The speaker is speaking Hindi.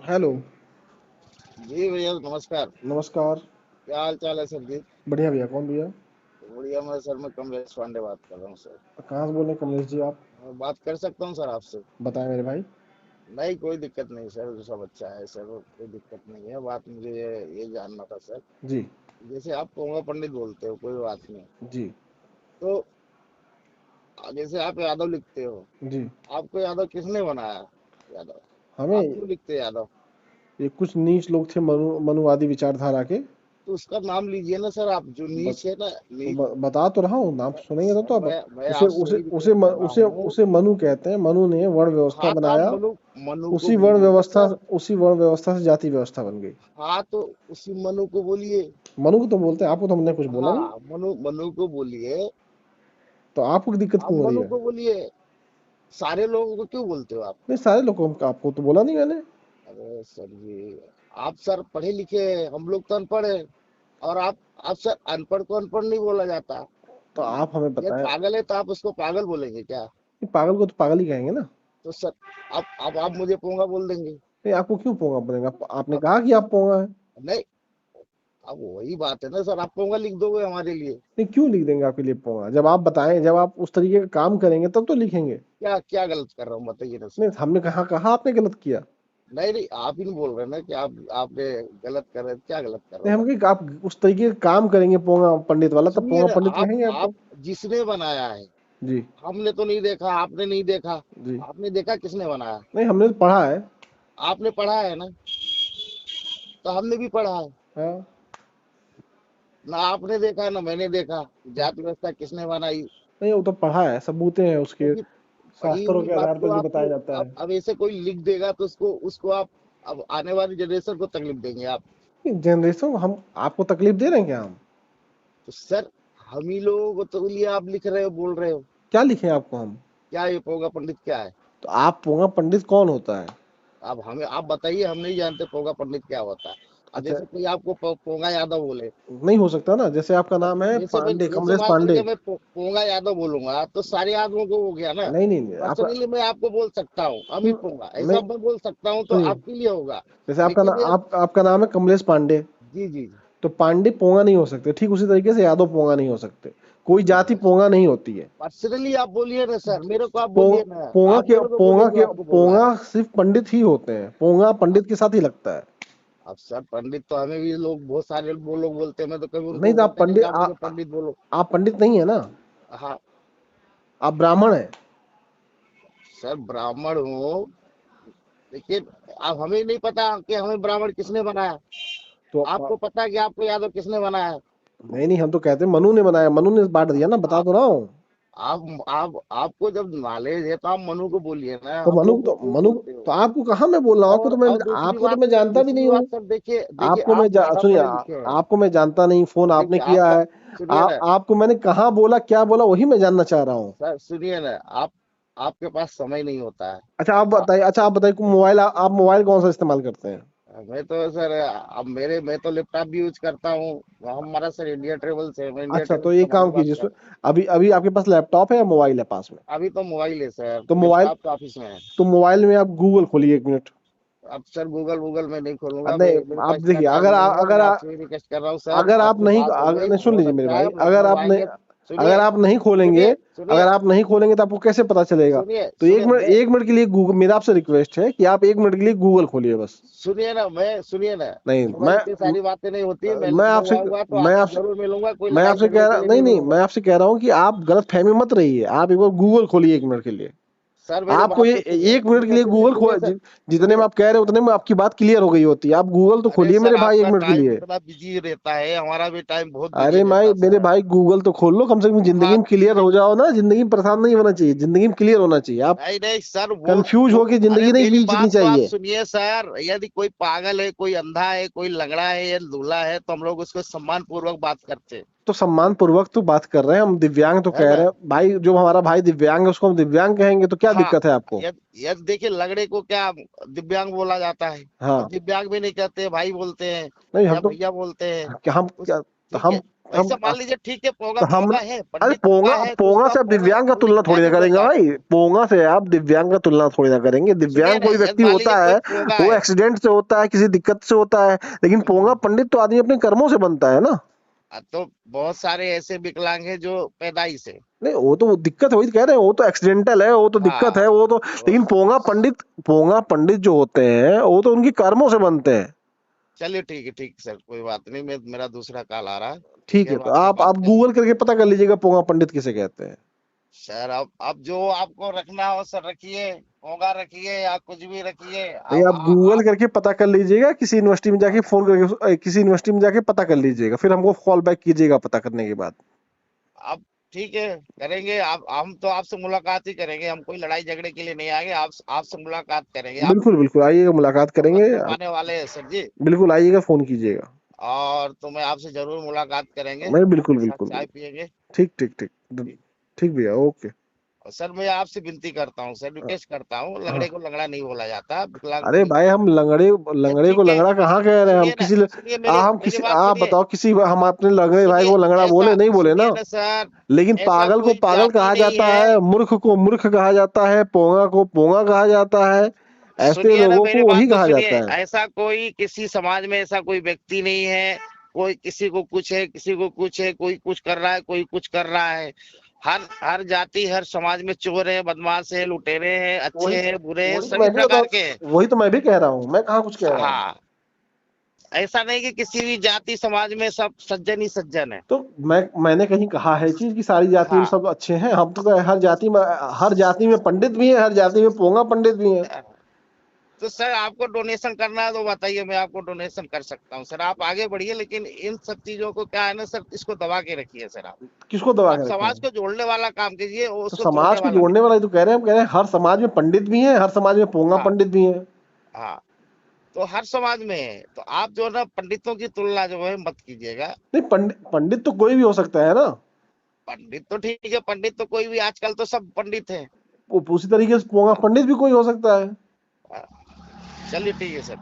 हेलो। जी भैया नमस्कार। नमस्कार। क्या हाल चाल है सर जी? बढ़िया भैया। कौन भैया? बढ़िया। मैं कमलेश पांडे बात कर रहा हूँ सर। कहाँ से बोल रहे हैं कमलेश जी आप? मैं बात कर सकता हूँ सर आपसे? बताएं मेरे भाई। नहीं, कोई दिक्कत नहीं सर, जो सब अच्छा है सर, कोई दिक्कत नहीं है। बात मुझे ये जानना था सर। जी। जैसे आप पोंगा पंडित बोलते हो, कोई बात नहीं। जी। तो जैसे आप यादव लिखते हो, जी। आपको यादव किसने बनाया? यादव आप हमें क्यों लिखते हैं यादव? ये कुछ नीच लोग थे मनुवादी विचारधारा के। तो उसका नाम लीजिए ना सर, आप जो बत, नीच है ना नीच। बता तो रहा हूँ, नाम सुनेंगे सर तो आप। मैं उसे आपसे उसे वही उसे रिक्वेस्ट कर रहा उसे हूँ। उसे मनु कहते हैं। मनु ने वर्ण व्यवस्था हाँ, तो आप बनाया। मनु मनु को उसी वर्ण बोलिए ना व्यवस्था सर। उसी वर्ण व्यवस्था से जाति व्यवस्था बन गई। हाँ, तो उसी मनु को बोलिए। मनु को तो बोलते हैं, आपको तो हमने कुछ बोला नहीं। हाँ, मनु मनु को बोलिए। तो आपको दिक्कत आप क्यों हो रही मनु है? को बोलिए। सारे लोगों को क्यों बोलते हो आप? नहीं, सारे लोगों को आपको तो बोला नहीं मैंने। अरे सर जी, आप सर पढ़े लिखे हैं, हम लोग तो अनपढ़ है। और आप सर, अनपढ़ को अनपढ़ नहीं बोला जाता। तो आप हमें ये बताएं। पागल है तो आप उसको पागल बोलेंगे क्या? पागल को तो पागल ही कहेंगे ना। तो सर, आप मुझे पोंगा बोल देंगे। नहीं, आपको क्यों पोंगा बनेगा? आपने अब कहा कि आप पोंगा है। नहीं, अब वही बात है ना सर, आप पोंगा लिख दोगे हमारे लिए? नहीं, क्यों लिख देंगे आपके लिए पोंगा? जब आप बताएं, जब आप उस तरीके का काम करेंगे तब तो लिखेंगे। क्या क्या गलत कर रहा हूँ बताइए ना सर। नहीं, हमने कहा आपने गलत किया? नहीं नहीं, आप ही नहीं बोल रहे ना कि आपने गलत कर रहे हैं। क्या गलत कर रहा नहीं, हूँ हम बताइए? कहीं आप उस तरीके का काम करेंगे पोंगा पंडित वाला, तब सुनिए पोंगा ना, पंडित आप कहेंगे आपको। आप जिसने बनाया है, जी। हमने तो नहीं देखा, आपने नहीं देखा। जी। आपने देखा किसने बनाया? नहीं, हमने तो पढ़ा है। आपने पढ़ा है ना? तो हमने भी पढ़ा है। हाँ। ना आपने देखा ना मैंने देखा। जाति व्यवस्था किसने बनाई? नहीं, वो तो पढ़ा है, सबूतें हैं तो उसके। फिर पढ़ी शास्त्रों हुई के बात आधार को पर जो आप बताया क्यों? जाता है। अब ऐसे कोई लिख देगा तो उसको उसको आप अब आने वाली जनरेशन को तकलीफ देंगे आप। जनरेशन को हम आपको तकलीफ दे रहे हैं क्या हम? तो सर, हम ही लोगों को तो लिए आप लिख रहे हो, बोल रहे हो। क्या लिखे आपको हम? क्या ये पोगा पंडित क्या है? तो आप पोंगा पंडित कौन होता है? अब हमें आप बताइए, हम नहीं जानते पोगा पंडित क्या होता है। अब अच्छा। जैसे कोई आपको पोंगा यादव बोले। नहीं हो सकता ना, जैसे आपका नाम है पांडे, जैसे कमलेश मान पांडे। करके मैं पोंगा यादव बोलूंगा तो सारे आदमियों को हो गया ना। नहीं नहीं नहीं, आपका। पर्सनली मैं आपको बोल सकता हूँ अमित पोंगा, नहीं। ऐसा मैं बोल सकता हूँ तो सुनिए। आपके लिए होगा। जैसे लेकिन ये आपका नाम है कमलेश पांडे। जी जी जी। तो पांडे पोंगा नहीं हो सकते, ठीक उसी तरीके से यादव पोंगा नहीं हो सकते। कोई जाति पोंगा नहीं होती है। पर्सनली आप बोलिए ना सर, मेरे को आप पो, बोलिए ना। आप मेरे को बोलिए जो आपको बोलना है। पोंगा सिर्फ पंडित ही होते हैं। पोंगा अब पंडित के साथ ही लगता है। अब सर, पंडित तो हमें भी लोग, बहुत सारे लोग बोलते हैं। मैं तो कभी नहीं उनको तो आप बोलता नहीं पंडित कि आप मुझे पंडित बोलो। आप पंडित नहीं है ना। हाँ आप ब्राह्मण है। सर, ब्राह्मण हूँ। लेकिन अब हमें नहीं पता कि हमें ब्राह्मण किसने बनाया। तो आपको पता है कि आपको यादव किसने बनाया है? नहीं नहीं, हम तो कहते हैं मनु ने बनाया, मनु ने बांट दिया ना, बता आप तो रहा हूँ। आप आपको जब नॉलेज है तो आप मनु को बोलिए ना, तो हम लोग को क्यों बोलते तो हो? आपको कहाँ मैं बोल रहा हूँ? और आपको तो मैं जानता भी नहीं दूसरी बात हूँ। सर, देखिए देखिए, आप ज्यादा सुनिए, पढ़े लिखे हैं। आपको मैं जानता नहीं, फोन आपने देखिए किया है। सुनिए ना आपको मैंने कहाँ बोला, क्या बोला, वही मैं जानना चाह रहा हूँ। सर, सुनिए ना। आप आपके पास समय नहीं होता है। आ- अच्छा आप बताइए, मोबाइल आप मोबाइल कौन सा इस्तेमाल करते हैं? मैं तो सर, अब मैं तो लैपटॉप भी यूज करता हूँ। हमारा सर इंडिया ट्रेवल्स है, मैं इंडिया अच्छा, तो ट्रेवल्स एक कंपनी काम से बात कीजिए, कर रहा अभी अभी आपके पास लैपटॉप है या मोबाइल है पास में? हूँ। अभी तो मोबाइल है सर, तो मोबाइल लैपटॉप तो ऑफिस में है। तो मोबाइल में आप गूगल खोलिए, 1 मिनट। अब सर, गूगल गूगल में नहीं खोलूंगा, नहीं, मेरे आप पास इतना देखिए, टाइम नहीं है। मैं आपसे भी रिक्वेस्ट कर रहा हूँ सर, अगर आप आपसे नहीं बात हो गई, नहीं, सुन बहुत लीजिए मेरे अच्छा है। भाई, जब आएंगे, अगर सुनिए आप नहीं खोलेंगे, सुनिए सुनिए तो आपको कैसे पता चलेगा? सुनिए तो सुनिए मैं 1 मिनट के लिए गूगल, मेरा आपसे रिक्वेस्ट है कि आप 1 मिनट के लिए गूगल खोलिए बस। सुनिए ना, मैं सुनिए ना। नहीं, गूगल इतनी सारी बातें नहीं होती है। मैं मैं लखनऊ आपसे आऊंगा तो मैं आपसे आपसे जरूर मिलूंगा, कोई मैं लड़ाई आपसे झगड़े कह के रहा लिए नहीं नहीं नहीं, मिलूंगा। मैं आपसे कह रहा हूँ कि आप गलत फहमी मत रहिए। आप एक बार गूगल खोलिए 1 मिनट के लिए। सर मेरे आपको बात ये तो सुनिए 1 मिनट के सुनिए लिए सुनिए गूगल सुनिए सर। जितने में सुनिए। आप कह रहे हो उतने में आपकी बात क्लियर हो गई होती है। आप गूगल तो अरे खोलिए सर, मेरे भाई, एक आपका मिनट के टाइम लिए। इतना बिजी रहता है, हमारा भी टाइम बहुत अरे बिजी रहता भाई, है मेरे सर। भाई गूगल तो खोल लो, कम से कम जिंदगी हाँ, में क्लियर हो जाओ ना। जिंदगी में परेशान नहीं होना चाहिए, जिंदगी में क्लियर होना चाहिए। आप नहीं नहीं सर, कंफ्यूज वो होके अरे जिंदगी नहीं मेरी जीनी बात तो आप चाहिए। सुनिए सर। यदि कोई पागल है, कोई अंधा है, कोई लंगड़ा है या लूला है, तो हम लोग उसको सम्मान पूर्वक बात करते हैं। तो सम्मान पूर्वक तो बात कर रहे हैं हम, दिव्यांग तो है कह ना? रहे हैं भाई। जो हमारा भाई दिव्यांग है उसको हम दिव्यांग कहेंगे, तो क्या हाँ। दिक्कत है आपको? यदि देखिए, लगड़े को क्या दिव्यांग बोला जाता है? अब हाँ। दिव्यांग भी नहीं कहते, भाई बोलते हैं नहीं, या हम तो भैया बोलते हैं। क्या हम उस क्या ठीक हम है। वैसे हम मान लीजिए ठीक है, पोंगा तो हम पोंगा है, अरे पंडित पोंगा है, तो पोंगा उसको से आप आप पोंगा दिव्यांग का पंडित तुलना थोड़ी क्या ना नहीं बोल करेंगे पाएंगे। भाई, पोंगा से आप दिव्यांग का तुलना थोड़ी ना करेंगे। सुनिए दिव्यांग ना, कोई यदि व्यक्ति मान होता लीजिए कोई है, पोंगा वो है। एक्सीडेंट से होता है, किसी दिक्कत से होता है, लेकिन पोंगा पंडित तो आदमी अपने कर्मों से बनता है ना। तो बहुत सारे ऐसे विकलांग हैं जो पैदाइश से। नहीं वो तो दिक्कत वही कह रहे हैं, वो तो एक्सीडेंटल है, वो तो दिक्कत है, हाँ, वो तो। तो लेकिन पोंगा पंडित जो होते हैं वो तो उनकी कर्मों से बनते हैं। चलिए ठीक है सर, कोई बात नहीं, मैं मेरा दूसरा कॉल आ रहा है। ठीक ठीक है, है, हम तो आपसे बात आप कर गूगल लेंगे। करके पता कर लीजिएगा पोंगा पंडित किसे कहते हैं। सर अब जो आपको रखना हो सर रखिए, होगा रखिए या कुछ भी रखिए। नहीं, आप गूगल आप करके पता कर लीजिएगा, किसी यूनिवर्सिटी में जाके फोन करके किसी यूनिवर्सिटी में जाके पता कर लीजिएगा, फिर हमको कॉल बैक कीजिएगा पता करने के बाद। आप ठीक है करेंगे। आप हम तो आपसे मुलाकात ही करेंगे, हम कोई लड़ाई झगड़े के लिए नहीं आएंगे। आप आपसे मुलाकात करेंगे। आप बिल्कुल बिल्कुल आइएगा, मुलाकात करेंगे। मोहब्बत करवाने वाले हैं सर जी। बिल्कुल आइएगा, फोन कीजिएगा। और तो मैं आपसे जरूर मुलाकात करेंगे, मैं बिल्कुल एक साथ बिल्कुल चाय बिल्कुल। पियेंगे। ठीक ठीक ठीक। ठीक। ठीक भैया, ओके। और सर मैं आपसे विनती करता हूँ सर, हाँ रिक्वेस्ट करता हूँ, हाँ। लंगड़े को लंगड़ा नहीं बोला जाता, विकलांग को अरे भाई हम लंगड़े, ये लंगड़े को ठीक है। लंगड़ा कहाँ कह रहे हैं हम? सुनिए ना, सुनिए हम मेरी किसी, बात आप सुनिए। बताओ, किसी हम अपने लंगड़े भाई सुनिए, को लंगड़ा बोले, नहीं बोले ना। सुनिए ना सर, लेकिन ऐसा पागल को कोई पागल जाति कहा नहीं जाता है, है। मूर्ख को मूर्ख कहा जाता है, पोंगा को पोंगा कहा जाता है, ऐसे सुनिए ना, लोगों मेरी को बात वही तो कहा सुनिए। जाता है। ऐसा कोई किसी समाज में ऐसा कोई व्यक्ति नहीं है, कोई किसी को कुछ है, किसी को कुछ है, कोई कुछ कर रहा है, कोई कुछ कर रहा है। हर हर जाति, हर समाज में चोर है, बदमाश है, लुटेरे हैं, वही अच्छे हैं, बुरे हैं, वही तो सभी मैं भी बता प्रकार के हैं। वही तो मैं भी कह रहा हूँ, मैं कहाँ कुछ कह रहा हूँ। हाँ, ऐसा नहीं कि किसी भी जाति समाज में सब सज्जन ही सज्जन है। तो मैंने कहीं कहा है चीज कि सारी जाति में हाँ। सब अच्छे हैं? हम तो हर जाति में पंडित भी है, हर जाति में पोंगा पंडित भी है। तो सर आपको डोनेशन करना है तो बताइए, मैं आपको डोनेशन कर सकता हूँ सर। आप आगे बढ़िए, लेकिन इन सब चीजों को क्या है ना सर, इसको दबा के रखिए सर। किसको दबा आप के रखे समाज हैं? को जोड़ने वाला काम कीजिए, और तो उसको तोड़ने समाज को वाला नहीं। जोड़ने वाला ही तो कह रहे हैं, हम कह रहे हैं हर समाज में पंडित भी हैं, हर समाज में पोंगा हाँ। पंडित भी हैं। हाँ, तो हर समाज में है, तो आप जो है ना पंडितों की तुलना जो है मत कीजिएगा। नहीं, पंडित तो कोई भी हो सकता है ना। पंडित तो ठीक है, पंडित तो कोई भी, आजकल तो सब पंडित हैं। वो उसी तरीके से पोंगा पंडित भी कोई हो सकता है। हाँ, चलिए ठीक है सर।